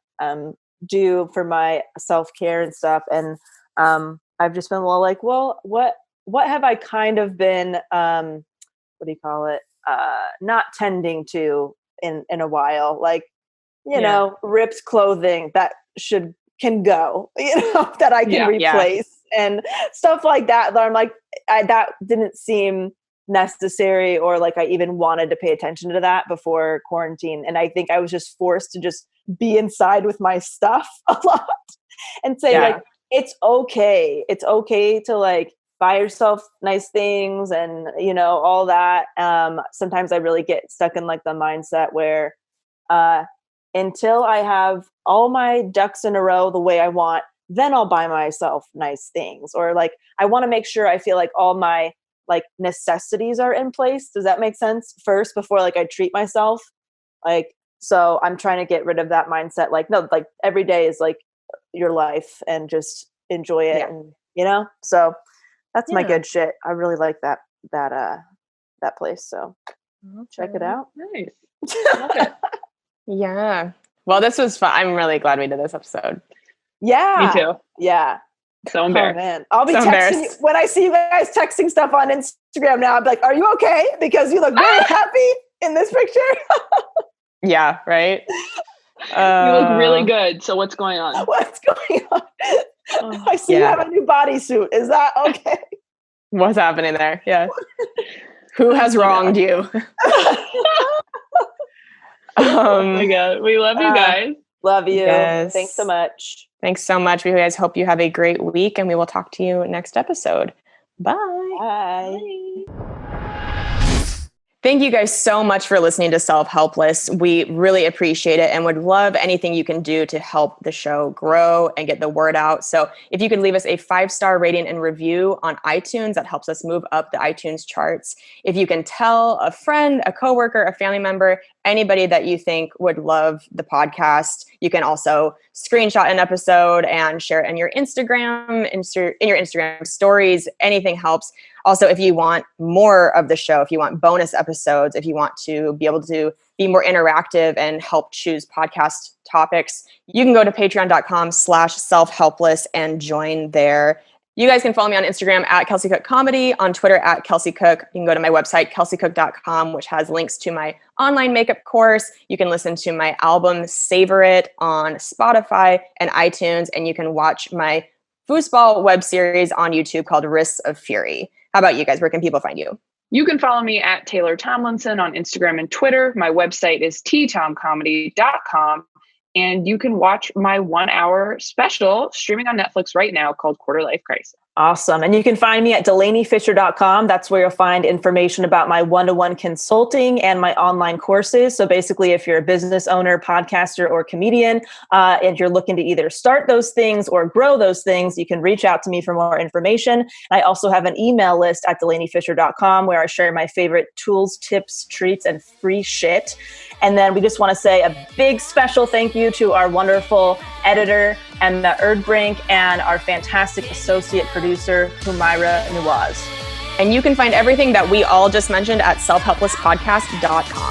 do for my self-care and stuff. And I've just been like, well, what have I kind of been what do you call it? Not tending to in a while, like, ripped clothing that can go, that I can replace and stuff like that. That I'm like, that didn't seem necessary or like I even wanted to pay attention to that before quarantine. And I think I was just forced to just be inside with my stuff a lot and say like, it's okay. It's okay to like buy yourself nice things and, all that. Sometimes I really get stuck in like the mindset where, until I have all my ducks in a row the way I want, then I'll buy myself nice things. Or like, I want to make sure I feel like all my like necessities are in place. Does that make sense? First, before like I treat myself. Like, so I'm trying to get rid of that mindset. Like, no, like every day is like your life and just enjoy it. And, so that's my good shit. I really like that place. So check it out. Nice. Love it. Yeah. Well, this was fun. I'm really glad we did this episode. Yeah. Me too. Yeah. So embarrassed. Oh, man. I'll be so texting you when I see you guys texting stuff on Instagram now. I'm like, are you okay? Because you look very happy in this picture. Yeah, right? You look really good. So what's going on? What's going on? I see you have a new bodysuit. Is that okay? What's happening there? Yeah. Who has wronged you? Oh my God. We love you guys. Love you. Yes. Thanks so much. Thanks so much. We guys hope you have a great week and we will talk to you next episode. Bye. Bye. Thank you guys so much for listening to Self-Helpless. We really appreciate it and would love anything you can do to help the show grow and get the word out. So if you could leave us a 5-star rating and review on iTunes, that helps us move up the iTunes charts. If you can tell a friend, a coworker, a family member, anybody that you think would love the podcast, you can also screenshot an episode and share it in your Instagram, in your Instagram stories. Anything helps. Also, if you want more of the show, if you want bonus episodes, if you want to be able to be more interactive and help choose podcast topics, you can go to patreon.com/selfhelpless and join there. You guys can follow me on Instagram at Kelsey Cook Comedy, on Twitter at Kelsey Cook. You can go to my website, kelseycook.com, which has links to my online makeup course. You can listen to my album, Savor It, on Spotify and iTunes, and you can watch my foosball web series on YouTube called Wrists of Fury. How about you guys? Where can people find you? You can follow me at Taylor Tomlinson on Instagram and Twitter. My website is ttomcomedy.com. And you can watch my 1-hour special streaming on Netflix right now called Quarter Life Crisis. Awesome. And you can find me at delaneyfisher.com. That's where you'll find information about my one-to-one consulting and my online courses. So basically, if you're a business owner, podcaster, or comedian, and you're looking to either start those things or grow those things, you can reach out to me for more information. I also have an email list at delaneyfisher.com where I share my favorite tools, tips, treats, and free shit. And then we just want to say a big special thank you to our wonderful editor, Emma Erdbrink, and our fantastic associate producer, Humaira Nawaz. And you can find everything that we all just mentioned at selfhelplesspodcast.com.